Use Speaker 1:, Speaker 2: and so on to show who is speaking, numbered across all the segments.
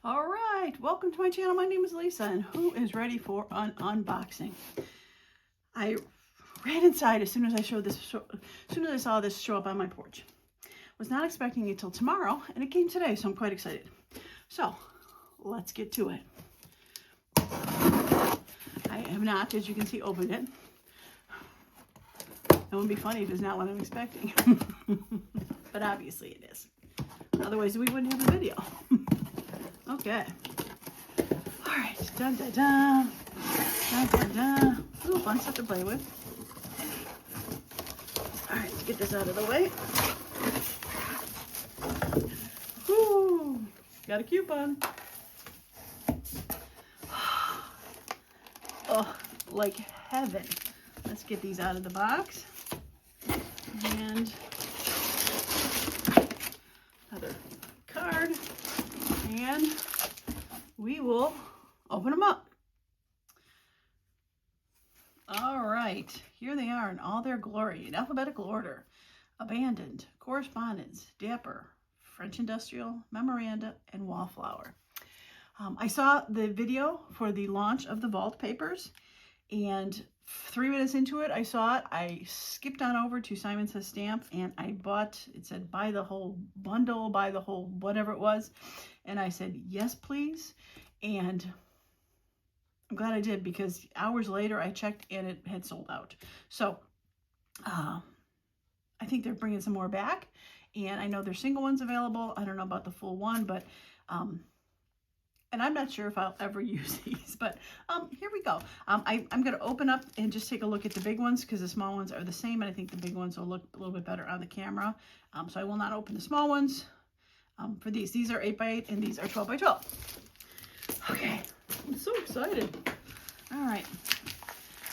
Speaker 1: All right, welcome to my channel. My name is Lisa, and who is ready for an unboxing? I ran inside as soon as I saw this show up on my porch. Was not expecting it till tomorrow, and it came today, so I'm quite excited. So let's get to it. I have not, as you can see, opened it. It would be funny if it's not what I'm expecting, but obviously it is. Otherwise, we wouldn't have a video. Okay. All right. Dun dun dun. Dun dun dun. Ooh, fun stuff to play with. All right, let's get this out of the way. Woo! Got a coupon. Oh, like heaven. Let's get these out of the box. And another card. And we will open them up. All right, here they are in all their glory, in alphabetical order. Abandoned, Correspondence, Dapper, French Industrial, Memoranda, and Wallflower. I saw the video for the launch of the vault papers, and 3 minutes into it, I saw it. I skipped on over to Simon Says Stamp, and I bought, it said buy the whole bundle, buy the whole whatever it was. And I said, yes, please. And I'm glad I did, because hours later I checked and it had sold out. So I think they're bringing some more back. And I know there's single ones available. I don't know about the full one, but and I'm not sure if I'll ever use these, but here we go. I'm going to open up and just take a look at the big ones, because the small ones are the same, and I think the big ones will look a little bit better on the camera. So I will not open the small ones for these. These are 8x8 and these are 12x12. Okay, I'm so excited. All right,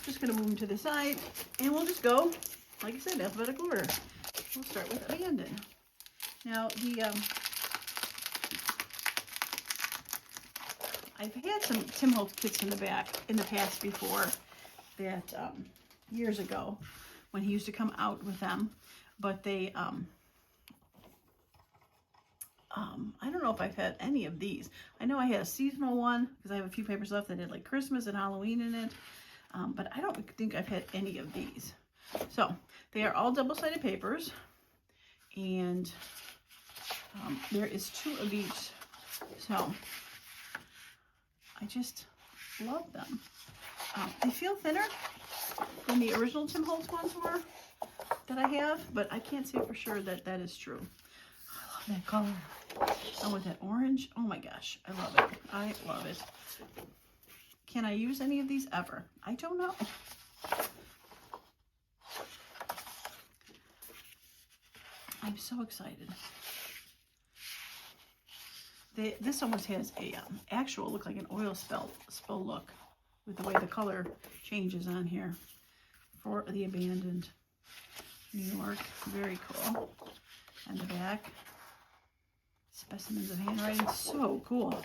Speaker 1: just going to move them to the side, and we'll just go, like I said, alphabetical order. We'll start with Abandon. Now, I've had some Tim Holtz kits in the past before, that years ago when he used to come out with them, but they I don't know if I've had any of these. I know I had a seasonal one, because I have a few papers left that had like Christmas and Halloween in it, but I don't think I've had any of these. So they are all double-sided papers, and there is 2 of each. So I just love them. They feel thinner than the original Tim Holtz ones were that I have, but I can't say for sure that that is true. I love that color. And with that orange, oh my gosh, I love it. I love it. Can I use any of these ever? I don't know. I'm so excited. This almost has a actual look like an oil spill look, with the way the color changes on here for the Abandoned New York. Very cool. And the back, specimens of handwriting. So cool.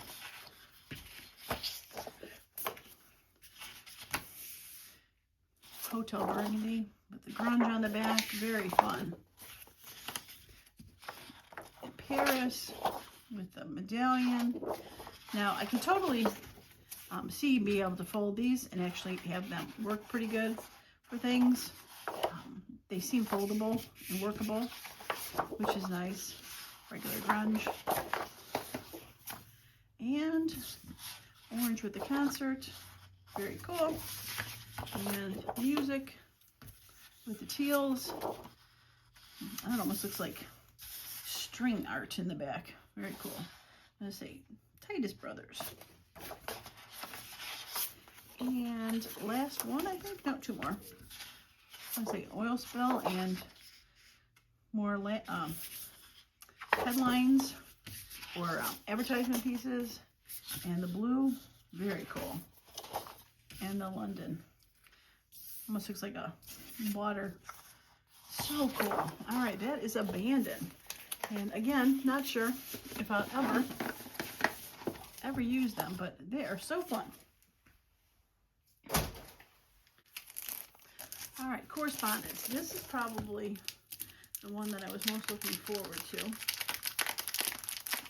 Speaker 1: Hotel Burgundy with the grunge on the back. Very fun. Paris with the medallion. Now I can totally be able to fold these and actually have them work pretty good for things. They seem foldable and workable, which is nice. Regular grunge. And orange with the concert. Very cool. And music with the teals. That almost looks like string art in the back. Very cool. I'm going to say Titus Brothers. And last one, I think. No, 2 more. I'm going to say oil spill and more headlines or advertisement pieces. And the blue, very cool. And the London. Almost looks like a water. So cool. All right, that is Abandon. And again, not sure if I'll ever use them, but they are so fun. All right, Correspondence. This is probably the one that I was most looking forward to.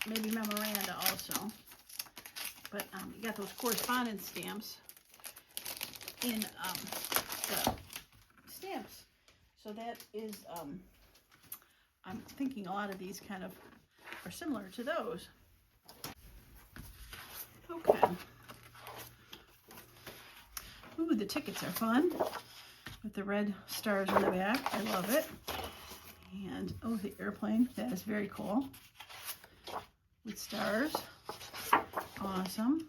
Speaker 1: Maybe Memoranda also. But you got those correspondence stamps in the stamps. So that is, I'm thinking a lot of these kind of are similar to those. Okay. Ooh, the tickets are fun with the red stars on the back. I love it. And, oh, the airplane. That is very cool. With stars. Awesome.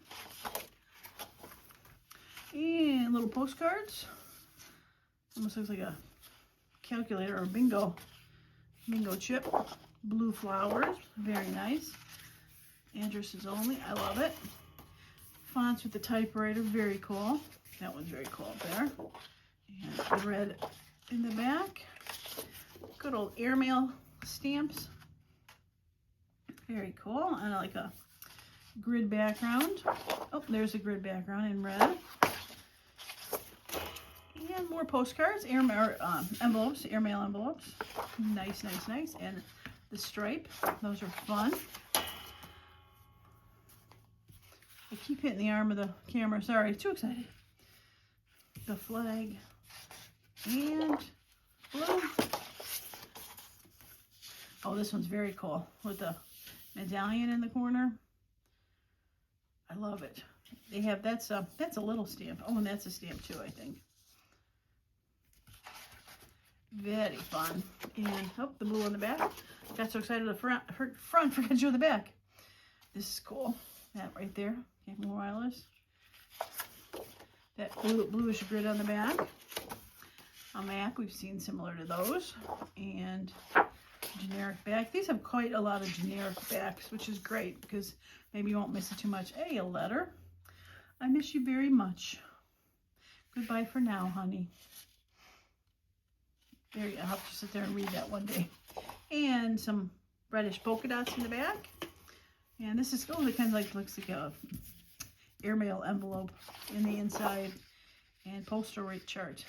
Speaker 1: And little postcards. Almost looks like a calculator or bingo chip. Blue flowers. Very nice. Addresses only. I love it. Fonts with the typewriter. Very cool. That one's very cool up there. And the red in the back. Good old airmail stamps. Very cool. And I like a grid background. Oh, there's a grid background in red. And more postcards, envelopes, airmail envelopes. Nice, nice, nice. And the stripe, those are fun. I keep hitting the arm of the camera. Sorry, too excited. The flag and blue. Oh, this one's very cool with the medallion in the corner. I love it. They have that's a little stamp. Oh, and that's a stamp too, I think. Very fun. And oh, the blue on the back. Got so excited the front forgot to show the back. This is cool. That right there. Okay, more wireless. That bluish grid on the back. A map, we've seen similar to those. And generic back. These have quite a lot of generic backs, which is great because maybe you won't miss it too much. Hey, a letter. I miss you very much. Goodbye for now, honey. There you go. I'll have to sit there and read that one day. And some reddish polka dots in the back. And this is, oh, it kind of like looks like a airmail envelope in the inside. And postal rate chart.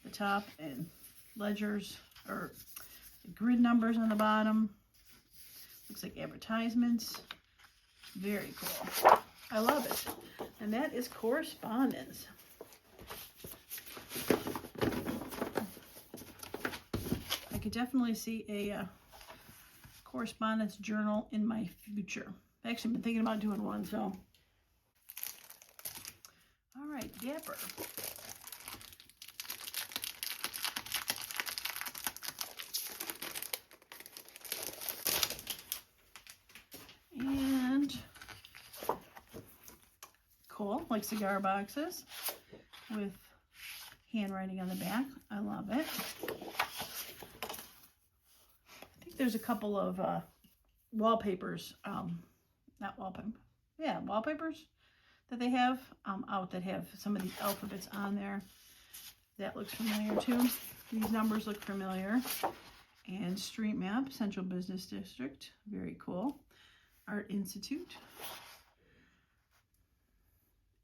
Speaker 1: The top and ledgers or grid numbers on the bottom. Looks like advertisements. Very cool. I love it. And that is correspondence. I could definitely see a correspondence journal in my future. I've actually been thinking about doing one, so. All right, Dapper. And cool, like cigar boxes with handwriting on the back. I love it. I think there's a couple of wallpapers, not wallpaper, yeah, wallpapers that they have out that have some of the alphabets on there. That looks familiar too. These numbers look familiar. And street map, Central Business District, very cool. Art Institute.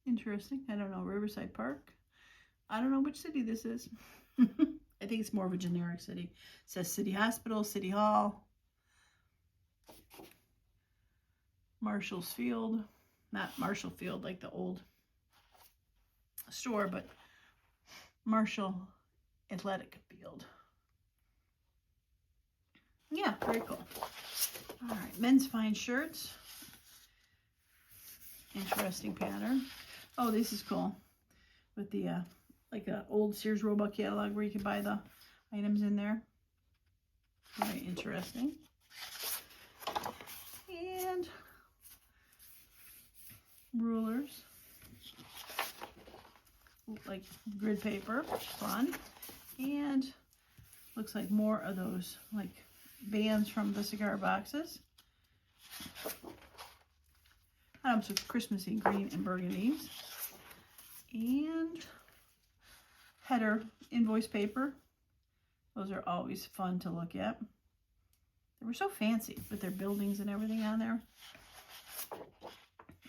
Speaker 1: Interesting. I don't know. Riverside Park. I don't know which city this is. I think it's more of a generic city. It says City Hospital, City Hall. Marshall's Field. Not Marshall Field like the old store, but Marshall Athletic Field. Yeah, very cool. All right, men's fine shirts. Interesting pattern. Oh, this is cool. With the, like a old Sears Roebuck catalog where you can buy the items in there. Very interesting. And rulers. Like grid paper, fun. And looks like more of those, like, bands from the cigar boxes. Some Christmassy green and burgundies. And header invoice paper. Those are always fun to look at. They were so fancy with their buildings and everything on there.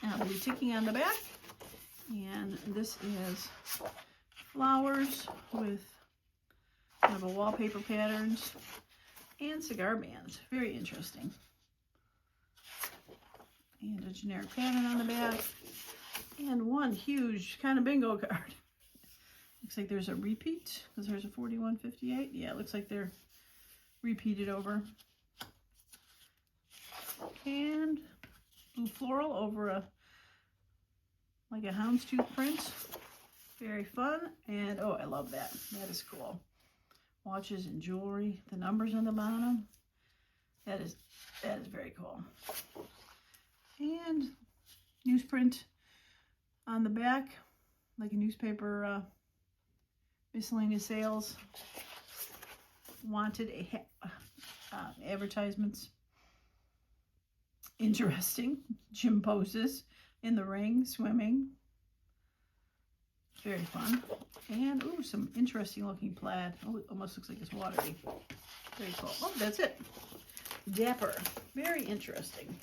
Speaker 1: Now blue ticking on the back. And this is flowers with kind of a wallpaper patterns. And cigar bands. Very interesting. And a generic pattern on the back. And one huge kind of bingo card. Looks like there's a repeat because there's a 4158. Yeah, it looks like they're repeated over. And blue floral over a like a houndstooth print. Very fun. And oh, I love that. That is cool. Watches and jewelry. The numbers on the bottom. That is very cool. And newsprint on the back, like a newspaper, miscellaneous sales, wanted advertisements. Interesting. Gym poses in the ring, swimming. Very fun. And ooh, some interesting looking plaid. Oh, it almost looks like it's watery. Very cool. Oh, that's it. Dapper. Very interesting.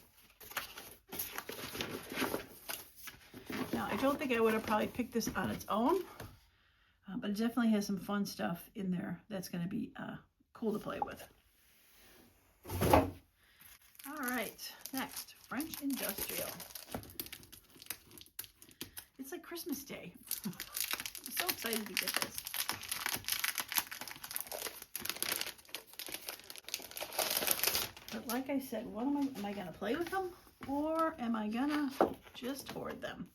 Speaker 1: Now, I don't think I would have probably picked this on its own, but it definitely has some fun stuff in there that's going to be cool to play with. All right, next, French Industrial. It's like Christmas Day. I'm so excited to get this. But like I said, what am I going to play with them? Or am I going to just hoard them?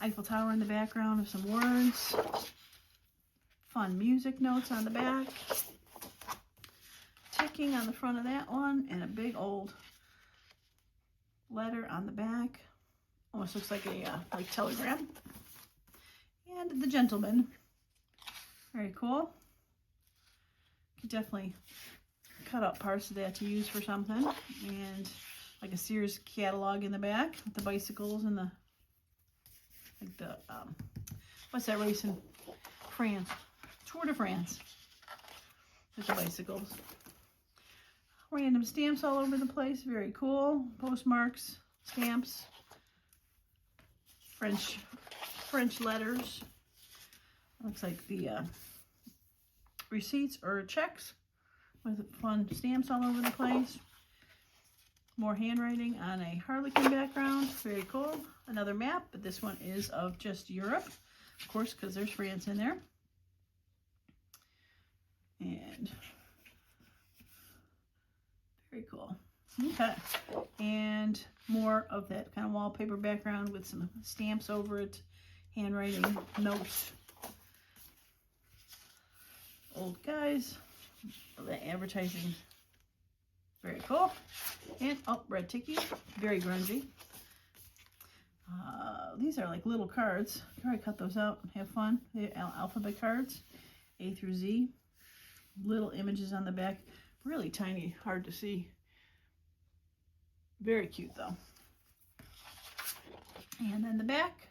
Speaker 1: Eiffel Tower in the background of some words. Fun music notes on the back. Ticking on the front of that one. And a big old letter on the back. Almost looks like a like telegram. And the gentleman. Very cool. Could definitely cut out parts of that to use for something. And like a Sears catalog in the back with the bicycles and the like the what's that race in France? Tour de France with the bicycles. Random stamps all over the place. Very cool. Postmarks, stamps, French letters. Looks like the receipts or checks with fun stamps all over the place. More handwriting on a harlequin background. Very cool. Another map, but this one is of just Europe, of course, because there's France in there. And very cool. Okay. And more of that kind of wallpaper background with some stamps over it. Handwriting, notes. Old guys. The advertising. Very cool. And, oh, red tiki. Very grungy. These are like little cards. Try to cut those out. Have fun. They're alphabet cards. A through Z. Little images on the back. Really tiny. Hard to see. Very cute, though. And then the back.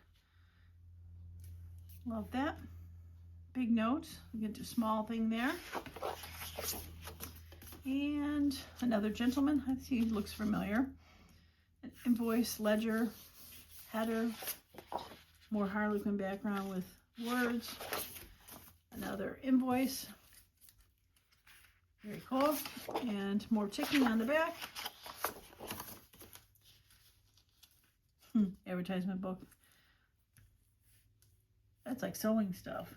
Speaker 1: Love that. Big note. You get a small thing there. And another gentleman. I see he looks familiar. An invoice, ledger, header. More harlequin background with words. Another invoice. Very cool. And more ticking on the back. Advertisement book. That's like sewing stuff.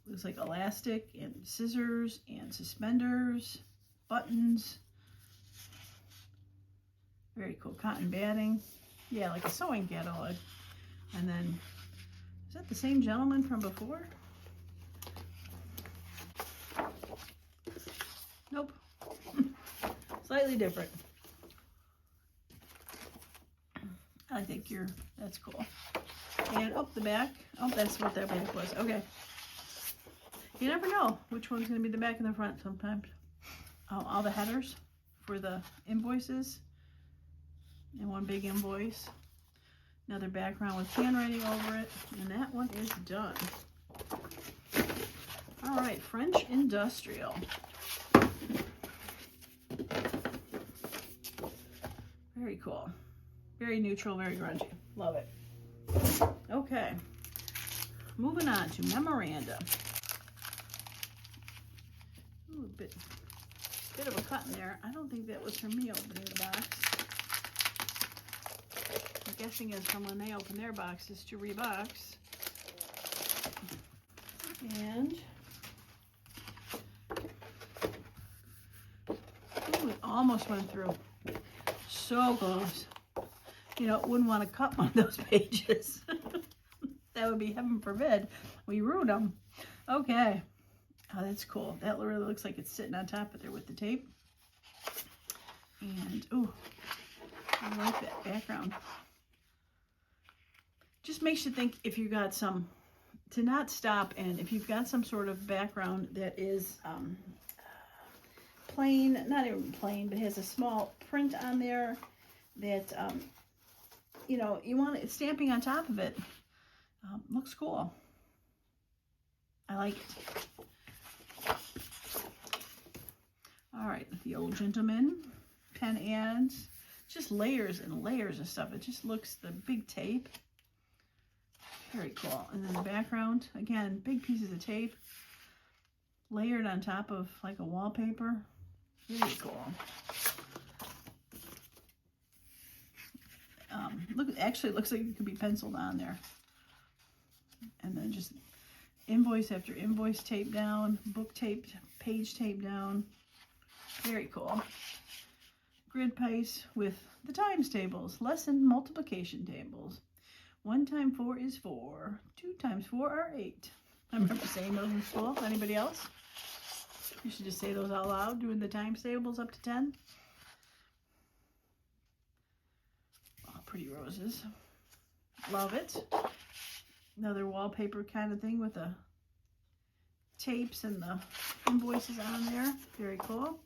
Speaker 1: Looks like elastic and scissors and suspenders, buttons. Very cool. Cotton batting. Yeah, like a sewing catalog. And then, is that the same gentleman from before? Nope. Slightly different. I think that's cool. And up the back. Oh, that's what that back was. Okay. You never know which one's going to be the back and the front sometimes. All the headers for the invoices. And one big invoice. Another background with handwriting over it. And that one is done. All right, French Industrial. Very cool. Very neutral, very grungy. Love it. Okay. Moving on to memoranda. Ooh, a bit Bit of a cut in there. I don't think that was from me opening the box. I'm guessing it's from when they open their boxes to rebox. And ooh, it almost went through. So close. You know, wouldn't want to cut one of those pages. That would be, heaven forbid, we ruined them. Okay. Oh, that's cool. That really looks like it's sitting on top of there with the tape. And, ooh, I like that background. Just makes you think if you got some, to not stop, and if you've got some sort of background that is plain, not even plain, but has a small print on there that, you know, you want it stamping on top of it. Looks cool. I like it. All right, the old gentleman, pen ads, just layers and layers of stuff. It just looks, the big tape. Very cool. And then the background, again, big pieces of tape layered on top of like a wallpaper. Very cool. Look, actually it looks like it could be penciled on there. And then just invoice after invoice taped down, book taped, page taped down. Very cool. Grid paste with the times tables, lesson multiplication tables. 1 times 4 is 4. 2 times 4 are 8. I remember saying those in school. Anybody else? You should just say those out loud, doing the times tables up to 10. Oh, pretty roses. Love it. Another wallpaper kind of thing with the tapes and the invoices on there. Very cool.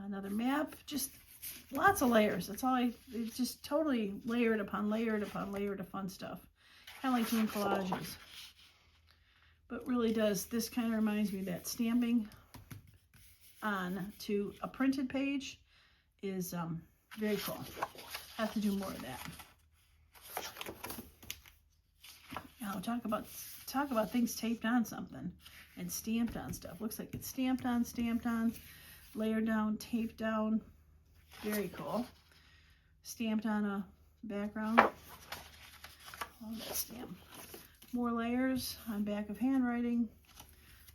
Speaker 1: Another map. Just lots of layers. That's all it's just totally layered upon layered upon layered of fun stuff. Kind of like doing collages. But really does, this kind of reminds me that stamping on to a printed page is very cool. Have to do more of that. Now talk about things taped on something and stamped on stuff. Looks like it's stamped on, layered down, taped down. Very cool. Stamped on a background. Oh, that stamp. More layers on back of handwriting.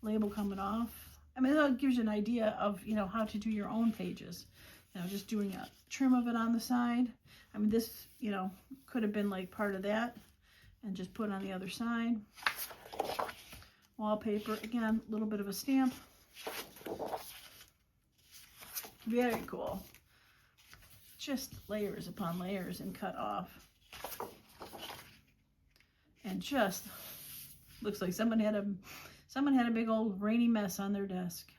Speaker 1: Label coming off. I mean, that gives you an idea of, you know, how to do your own pages. You know, just doing a trim of it on the side. I mean, this, you know, could have been like part of that and just put on the other side. Wallpaper, again, a little bit of a stamp. Very cool. Just layers upon layers and cut off. And just looks like someone had a big old rainy mess on their desk.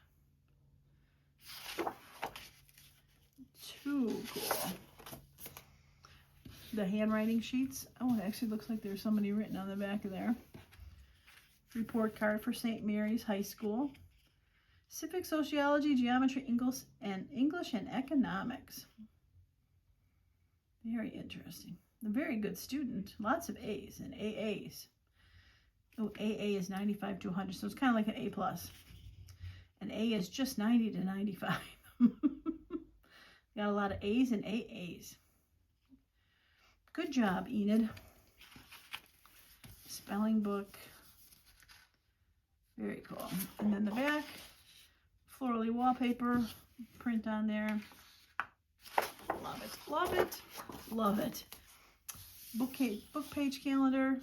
Speaker 1: Too cool. The handwriting sheets. Oh, it actually looks like there's somebody written on the back of there. Report card for St. Mary's High School. Civic Sociology, Geometry, English, and Economics. Very interesting. A very good student. Lots of A's and AAs. Oh, AA is 95 to 100, so it's kind of like an A+. An A is just 90 to 95. Got a lot of A's and AAs. Good job, Enid. Spelling book. Very cool. And then the back, florally wallpaper, print on there. Love it, love it, love it. Book page calendar,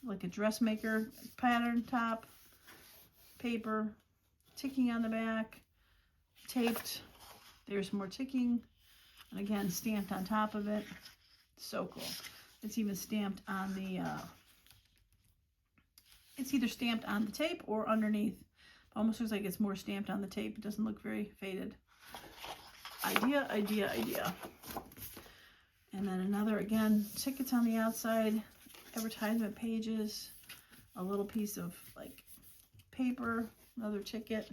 Speaker 1: like a dressmaker pattern top, paper, ticking on the back, taped. There's more ticking, and again, stamped on top of it. So cool. It's even stamped on the, it's either stamped on the tape or underneath. Almost looks like it's more stamped on the tape. It doesn't look very faded. Idea, idea, idea. And then another, again, tickets on the outside, advertisement pages, a little piece of like paper, another ticket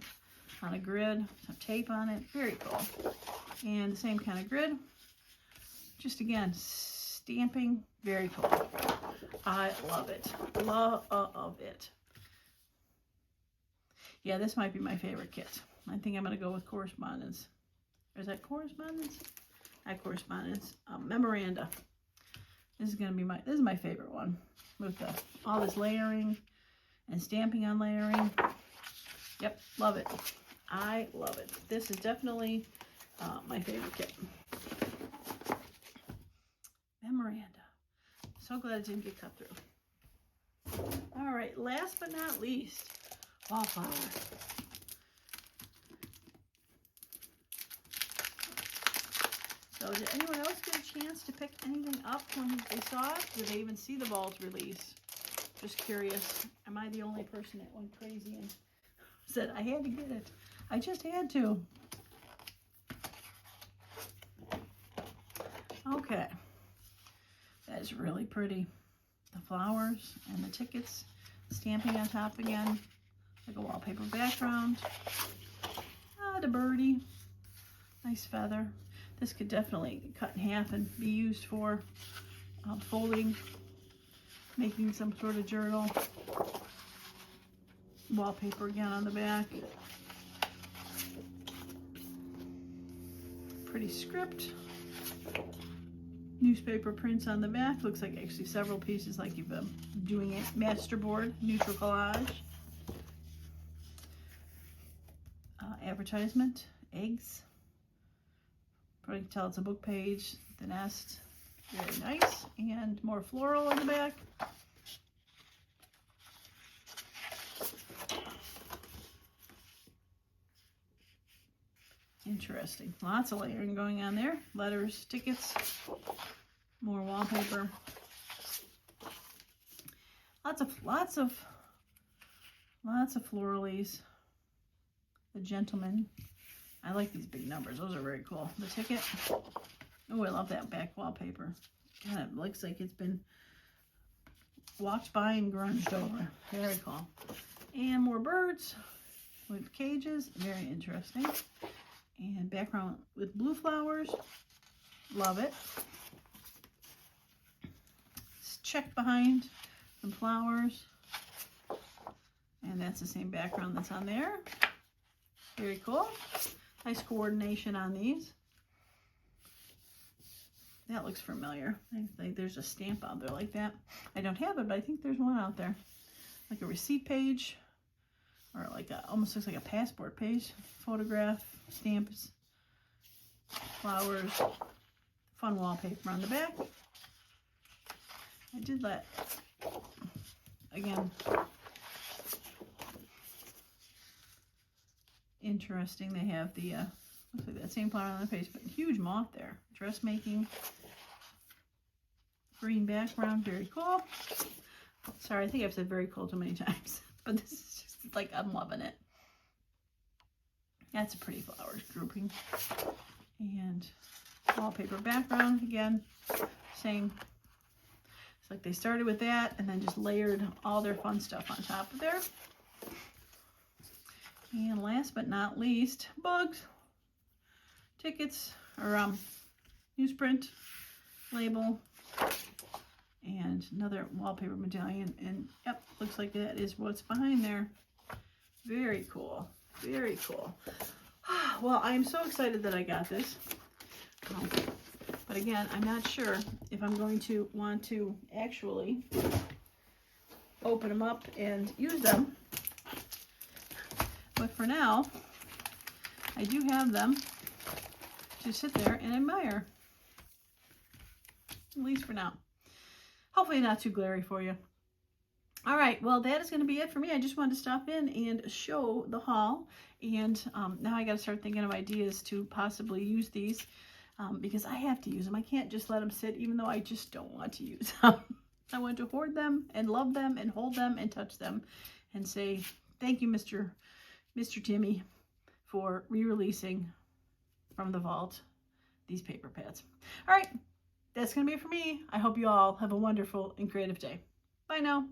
Speaker 1: on a grid, some tape on it. Very cool. And the same kind of grid. Just again, stamping. Very cool. I love it. Love it. Yeah, this might be my favorite kit. I think I'm going to go with correspondence. Or is that correspondence? Not correspondence. Memoranda. This is going to be this is my favorite one. With all this layering and stamping on layering. Yep, love it. I love it. This is definitely my favorite kit. Memoranda. So glad it didn't get cut through. All right, last but not least, wallflower. So did anyone else get a chance to pick anything up when they saw it? Did they even see the Vault release? Just curious. Am I the only person that went crazy and said, I had to get it? I just had to. Okay. That is really pretty. The flowers and the tickets. Stamping on top again. Like a wallpaper background. Ah, the birdie. Nice feather. This could definitely cut in half and be used for folding, making some sort of journal. Wallpaper again on the back. Pretty script. Newspaper prints on the back. Looks like actually several pieces, like you've been doing it. Masterboard, neutral collage. Advertisement, eggs. Probably can tell it's a book page. The nest, very nice. And more floral in the back. Interesting. Lots of layering going on there. Letters, tickets, more wallpaper. Lots of floralies. The gentleman. I like these big numbers. Those are very cool. The ticket. Oh, I love that back wallpaper. God, it looks like it's been walked by and grunged over. Very cool. And more birds with cages. Very interesting. And background with blue flowers. Love it. It's check behind some flowers. And that's the same background that's on there. Very cool. Nice coordination on these. That looks familiar. I think there's a stamp out there like that. I don't have it, but I think there's one out there. Like a receipt page. Or like almost looks like a passport page. Photograph, stamps, flowers, fun wallpaper on the back. I did that again. Interesting. They have the looks like that same flower on the face, but huge moth there. Dressmaking, green background, very cool. Sorry, I think I've said very cool too many times, but this is just like I'm loving it. That's a pretty flowers grouping. And wallpaper background again, same. It's like they started with that and then just layered all their fun stuff on top of there. And last but not least, bugs, tickets, or newsprint, label, and another wallpaper medallion. And yep, looks like that is what's behind there. Very cool. Very cool. Well, I am so excited that I got this. But again, I'm not sure if I'm going to want to actually open them up and use them. But for now, I do have them to sit there and admire. At least for now. Hopefully not too glary for you. All right, well, that is going to be it for me. I just wanted to stop in and show the haul. And now I got to start thinking of ideas to possibly use these because I have to use them. I can't just let them sit, even though I just don't want to use them. I want to hoard them and love them and hold them and touch them and say, thank you, Mr. Timmy, for re-releasing from the vault these paper pads. All right, that's going to be it for me. I hope you all have a wonderful and creative day. Bye now.